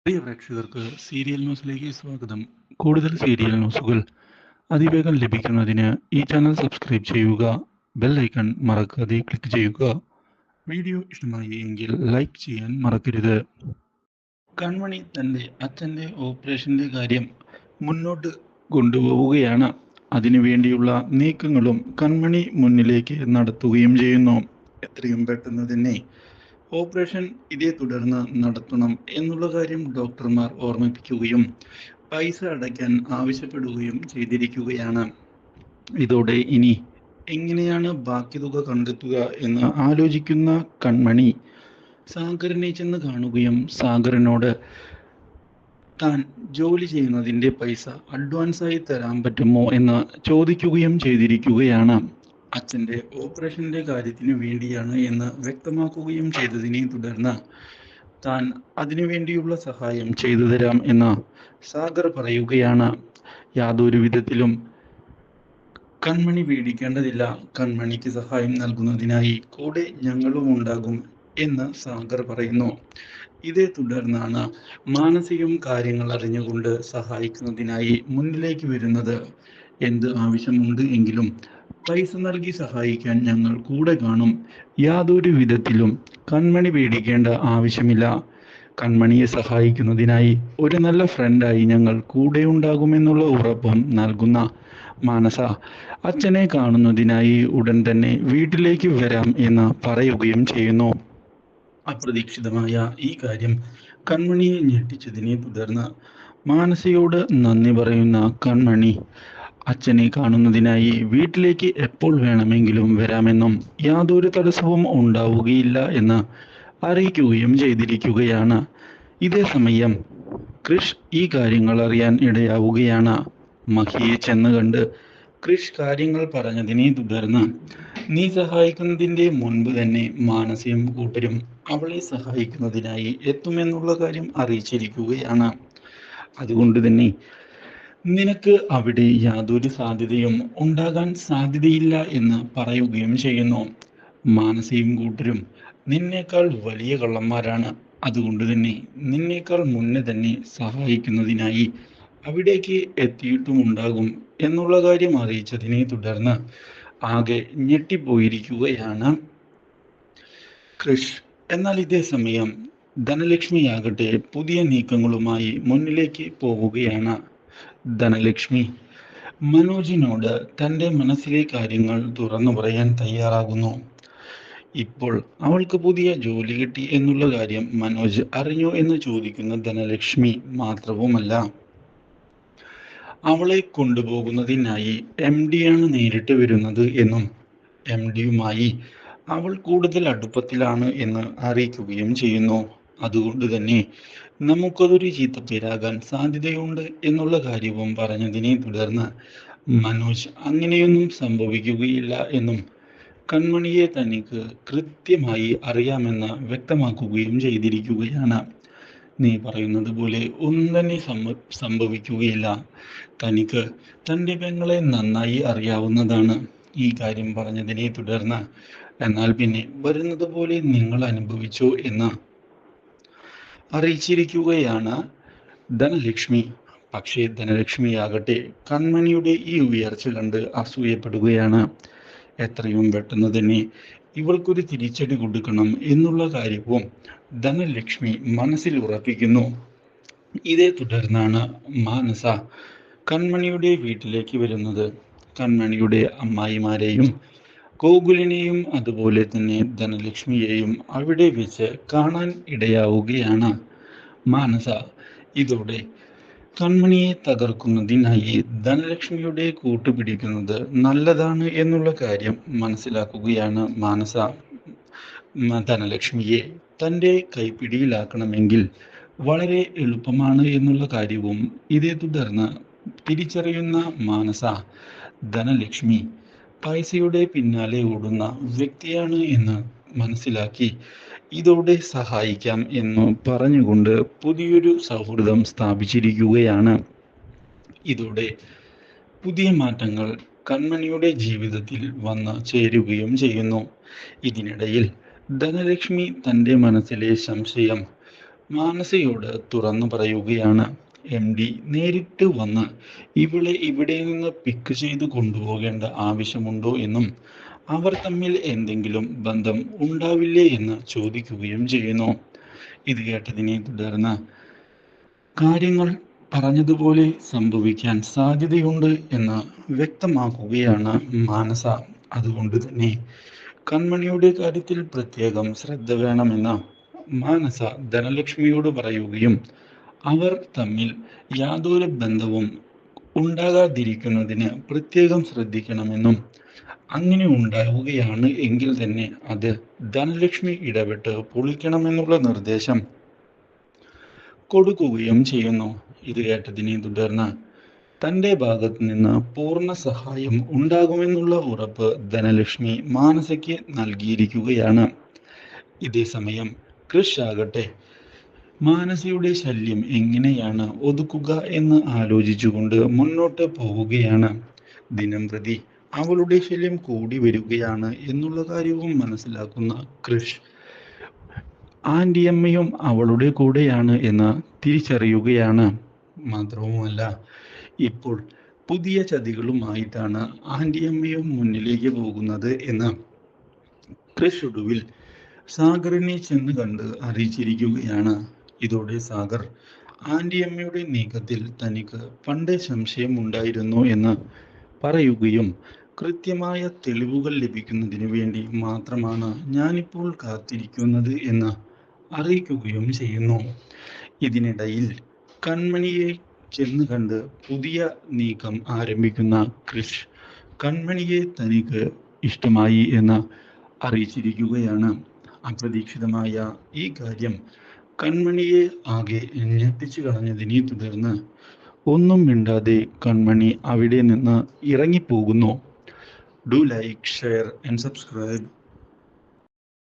പ്രിയ പ്രേക്ഷകർക്ക് സീരിയൽ ന്യൂസിലേക്ക് സ്വാഗതം. കൂടുതൽ സീരിയൽ ന്യൂസുകൾ അതിവേഗം ലഭിക്കുന്നതിന് ഈ ചാനൽ സബ്സ്ക്രൈബ് ചെയ്യുക. ബെൽ ഐക്കൺ മറക്കാതെ ക്ലിക്ക് ചെയ്യുക. വീഡിയോ ഇഷ്ടമായി എങ്കിൽ ലൈക്ക് ചെയ്യാൻ മറക്കരുത്. കൺമണി തൻ്റെ അച്ഛൻ്റെ ഓപ്പറേഷൻ്റെ കാര്യം മുന്നോട്ട് കൊണ്ടുപോവുകയാണ്. അതിനുവേണ്ടിയുള്ള നീക്കങ്ങളും കൺമണി മുന്നിലേക്ക് നടത്തുകയും ചെയ്യുന്നു. എത്രയും പെട്ടെന്ന് തന്നെ ഓപ്പറേഷൻ ഇതേ തുടർന്ന് നടത്തണം എന്നുള്ള കാര്യം ഡോക്ടർമാർ ഓർമ്മിപ്പിക്കുകയും പൈസ അടയ്ക്കാൻ ആവശ്യപ്പെടുകയും ചെയ്തിരിക്കുകയാണ്. ഇതോടെ ഇനി എങ്ങനെയാണ് ബാക്കി തുക കണ്ടെത്തുക എന്ന് ആലോചിക്കുന്ന കൺമണി സാഗറിനെ ചെന്ന് കാണുകയും സാഗറിനോട് താൻ ജോലി ചെയ്യുന്നതിൻ്റെ പൈസ അഡ്വാൻസായി തരാൻ പറ്റുമോ എന്ന് ചോദിക്കുകയും ചെയ്തിരിക്കുകയാണ്. അച്ഛൻ്റെ ഓപ്പറേഷൻ്റെ കാര്യത്തിന് വേണ്ടിയാണ് എന്ന് വ്യക്തമാക്കുകയും ചെയ്തതിനെ തുടർന്ന് താൻ അതിനുവേണ്ടിയുള്ള സഹായം ചെയ്തു തരാം എന്ന് സാഗർ പറയുകയാണ്. യാതൊരു വിധത്തിലും കൺമണി പേടിക്കേണ്ടതില്ല, കൺമണിക്ക് സഹായം നൽകുന്നതിനായി കൂടെ ഞങ്ങളും ഉണ്ടാകും എന്ന് സാഗർ പറയുന്നു. ഇതേ തുടർന്നാണ് മാനസികം കാര്യങ്ങൾ അറിഞ്ഞുകൊണ്ട് സഹായിക്കുന്നതിനായി മുന്നിലേക്ക് വരുന്നത്. എന്ത് ആവശ്യമുണ്ട് എങ്കിലും പൈസ നൽകി സഹായിക്കാൻ ഞങ്ങൾ കൂടെ കാണും. യാതൊരു വിധത്തിലും കൺമണി പേടിക്കേണ്ട ആവശ്യമില്ല. കൺമണിയെ സഹായിക്കുന്നതിനായി ഒരു നല്ല ഫ്രണ്ടായി ഞങ്ങൾ കൂടെ ഉണ്ടാകുമെന്നുള്ള ഉറപ്പും നൽകുന്ന മാനസ അച്ഛനെ കാണുന്നതിനായി ഉടൻ തന്നെ വീട്ടിലേക്ക് വരാം എന്ന് പറയുകയും ചെയ്യുന്നു. അപ്രതീക്ഷിതമായ ഈ കാര്യം കൺമണിയെ ഞെട്ടിച്ചതിനെ തുടർന്ന് മാനസയോട് നന്ദി പറയുന്ന കൺമണി അച്ഛനെ കാണുന്നതിനായി വീട്ടിലേക്ക് എപ്പോൾ വേണമെങ്കിലും വരാമെന്നും യാതൊരു തടസ്സവും ഉണ്ടാവുകയില്ല എന്ന് അറിയിക്കുകയും ചെയ്തിരിക്കുകയാണ്. ഇതേ സമയം ക്രിഷ് ഈ കാര്യങ്ങൾ അറിയാൻ ഇടയാവുകയാണ്. മഹിയെ ചെന്ന് കണ്ട് ക്രിഷ് കാര്യങ്ങൾ പറഞ്ഞതിനെ തുടർന്ന് നീ സഹായിക്കുന്നതിൻ്റെ മുൻപ് തന്നെ മാനസയും കൂട്ടരും അവളെ സഹായിക്കുന്നതിനായി എത്തുമെന്നുള്ള കാര്യം അറിയിച്ചിരിക്കുകയാണ്. അതുകൊണ്ട് തന്നെ നിനക്ക് അവിടെ യാതൊരു സാധ്യതയും ഉണ്ടാകാൻ സാധ്യതയില്ല എന്ന് പറയുകയും ചെയ്യുന്നു. മാനസയും കൂട്ടരും നിന്നേക്കാൾ വലിയ കള്ളന്മാരാണ്. അതുകൊണ്ട് തന്നെ നിന്നേക്കാൾ മുന്നേ തന്നെ സഹായിക്കുന്നതിനായി അവിടേക്ക് എത്തിയിട്ടുമുണ്ടാകും എന്നുള്ള കാര്യം അറിയിച്ചതിനെ തുടർന്ന് ആകെ ഞെട്ടിപ്പോയിരിക്കുകയാണ് ക്രിഷ്. എന്നാൽ ഇതേ സമയം ധനലക്ഷ്മിയാകട്ടെ പുതിയ നീക്കങ്ങളുമായി മുന്നിലേക്ക് പോവുകയാണ്. ധനലക്ഷ്മി മനോജിനോട് തൻ്റെ മനസ്സിലെ കാര്യങ്ങൾ തുറന്നു പറയാൻ തയ്യാറാകുന്നു. ഇപ്പോൾ അവൾക്ക് പുതിയ ജോലി കിട്ടി എന്നുള്ള കാര്യം മനോജ് അറിഞ്ഞോ എന്ന് ചോദിക്കുന്ന ധനലക്ഷ്മി മാത്രവുമല്ല, അവളെ കൊണ്ടുപോകുന്നതിനായി MD ആണ് നേരിട്ട് വരുന്നത് എന്നും MD-യുമായി അവൾ കൂടുതൽ അടുപ്പത്തിലാണ് എന്ന് അറിയിക്കുകയും ചെയ്യുന്നു. അതുകൊണ്ട് തന്നെ നമുക്കതൊരു ചീത്തപ്പേരാകാൻ സാധ്യതയുണ്ട് എന്നുള്ള കാര്യവും പറഞ്ഞതിനെ തുടർന്ന് മനോജ് അങ്ങനെയൊന്നും സംഭവിക്കുകയില്ല എന്നും കൺമണിയെ തനിക്ക് കൃത്യമായി അറിയാമെന്ന് വ്യക്തമാക്കുകയും ചെയ്തിരിക്കുകയാണ്. നീ പറയുന്നത് പോലെ ഒന്നും തന്നെ സംഭവിക്കുകയില്ല. തനിക്ക് തൻ്റെ പെങ്ങളെ നന്നായി അറിയാവുന്നതാണ്. ഈ കാര്യം പറഞ്ഞതിനെ തുടർന്ന് എന്നാൽ പിന്നെ വരുന്നത് പോലെ നിങ്ങൾ അനുഭവിച്ചോ എന്ന് അറിയിച്ചിരിക്കുകയാണ് ധനലക്ഷ്മി. പക്ഷേ ധനലക്ഷ്മിയാകട്ടെ കൺമണിയുടെ ഈ ഉയർച്ച കണ്ട് അസൂയപ്പെടുകയാണ്. എത്രയും പെട്ടെന്ന് തന്നെ ഇവൾക്കൊരു തിരിച്ചടി കൊടുക്കണം എന്നുള്ള കാര്യവും ധനലക്ഷ്മി മനസ്സിൽ ഉറപ്പിക്കുന്നു. ഇതേ തുടർന്നാണ് മാനസ കൺമണിയുടെ വീട്ടിലേക്ക് വരുന്നത്. കൺമണിയുടെ അമ്മായിമാരെയും ഗോകുലിനെയും അതുപോലെ തന്നെ ധനലക്ഷ്മിയെയും അവിടെ വെച്ച് കാണാൻ ഇടയാവുകയാണ് മാനസ. ഇതോടെ കൺമണിയെ തകർക്കുന്നതിനായി ധനലക്ഷ്മിയുടെ കൂട്ടുപിടിക്കുന്നത് നല്ലതാണ് എന്നുള്ള കാര്യം മനസ്സിലാക്കുകയാണ് മാനസ. ധനലക്ഷ്മിയെ തൻ്റെ കൈപ്പിടിയിലാക്കണമെങ്കിൽ വളരെ എളുപ്പമാണ് എന്നുള്ള കാര്യവും ഇതേ തുടർന്ന് തിരിച്ചറിയുന്ന മാനസ ധനലക്ഷ്മി പൈസയുടെ പിന്നാലെ ഓടുന്ന വ്യക്തിയാണ് എന്ന് മനസ്സിലാക്കി ഇതോടെ സഹായിക്കാം എന്ന് പറഞ്ഞുകൊണ്ട് പുതിയൊരു സൗഹൃദം സ്ഥാപിച്ചിരിക്കുകയാണ്. ഇതോടെ പുതിയ മാറ്റങ്ങൾ കൺമണിയുടെ ജീവിതത്തിൽ വന്ന് ചേരുകയും ചെയ്യുന്നു. ഇതിനിടയിൽ ധനലക്ഷ്മി തൻ്റെ മനസ്സിലെ സംശയം മാനസയോട് തുറന്നു പറയുകയാണ്. MD നേരിട്ട് വന്ന് ഇവളെ ഇവിടെ നിന്ന് പിക്ക് ചെയ്ത് കൊണ്ടുപോകേണ്ട ആവശ്യമുണ്ടോ എന്നും അവർ തമ്മിൽ എന്തെങ്കിലും ബന്ധം ഉണ്ടാവില്ലേ എന്ന് ചോദിക്കുകയും ചെയ്യുന്നു. ഇത് കേട്ടതിനെ തുടർന്ന് കാര്യങ്ങൾ പറഞ്ഞതുപോലെ സംഭവിക്കാൻ സാധ്യതയുണ്ട് എന്ന് വ്യക്തമാക്കുകയാണ് മാനസ. അതുകൊണ്ട് തന്നെ കൺമണിയുടെ കാര്യത്തിൽ പ്രത്യേകം ശ്രദ്ധ വേണമെന്ന് മാനസ ധനലക്ഷ്മിയോട് പറയുകയും അവർ തമ്മിൽ യാതൊരു ബന്ധവും ഉണ്ടാകാതിരിക്കുന്നതിന് പ്രത്യേകം ശ്രദ്ധിക്കണമെന്നും അങ്ങനെ ഉണ്ടാവുകയാണ് എങ്കിൽ തന്നെ അത് ധനലക്ഷ്മി ഇടപെട്ട് പൊളിക്കണമെന്നുള്ള നിർദ്ദേശം കൊടുക്കുകയും ചെയ്യുന്നു. ഇത് കേട്ടതിനെ തുടർന്ന് തൻ്റെ ഭാഗത്ത് നിന്ന് പൂർണ്ണ സഹായം ഉണ്ടാകുമെന്നുള്ള ഉറപ്പ് ധനലക്ഷ്മി മാനസയ്ക്ക് നൽകിയിരിക്കുകയാണ്. ഇതേസമയം കൃഷ് ആകട്ടെ മാനസയുടെ ശല്യം എങ്ങനെയാണ് ഒതുക്കുക എന്ന് ആലോചിച്ചുകൊണ്ട് മുന്നോട്ട് പോവുകയാണ്. ദിനം പ്രതി അവളുടെ ശല്യം കൂടി വരികയാണ് എന്നുള്ള കാര്യവും മനസ്സിലാക്കുന്ന കൃഷ് ആൻറ്റിയമ്മയും അവളുടെ കൂടെയാണ് എന്ന് തിരിച്ചറിയുകയാണ്. മാത്രവുമല്ല, ഇപ്പോൾ പുതിയ ചതികളുമായിട്ടാണ് ആൻറ്റിയമ്മയും മുന്നിലേക്ക് പോകുന്നത് എന്ന് കൃഷ് ഒടുവിൽ സാഗറിനെ ചെന്ന് കണ്ട് അറിയിച്ചിരിക്കുകയാണ്. ഇതോടെ സാഗർ ആൻറ്റിയമ്മയുടെ നീക്കത്തിൽ തനിക്ക് പണ്ടേ സംശയമുണ്ടായിരുന്നു എന്ന് പറയുകയും കൃത്യമായ തെളിവുകൾ ലഭിക്കുന്നതിന് വേണ്ടി മാത്രമാണ് ഞാനിപ്പോൾ കാത്തിരിക്കുന്നത് എന്ന് അറിയിക്കുകയും ചെയ്യുന്നു. ഇതിനിടയിൽ കൺമണിയെ ചെന്ന് കണ്ട് പുതിയ നീക്കം ആരംഭിക്കുന്ന കൃഷ് കൺമണിയെ തനിക്ക് ഇഷ്ടമായി എന്ന് അറിയിച്ചിരിക്കുകയാണ്. അപ്രതീക്ഷിതമായ ഈ കാര്യം കൺമണിയെ ആകെ ഞെട്ടിച്ചു കളഞ്ഞതിനെ തുടർന്ന് ഒന്നും മിണ്ടാതെ കൺമണി അവിടെ നിന്ന് ഇറങ്ങിപ്പോകുന്നു. Do like, share and subscribe.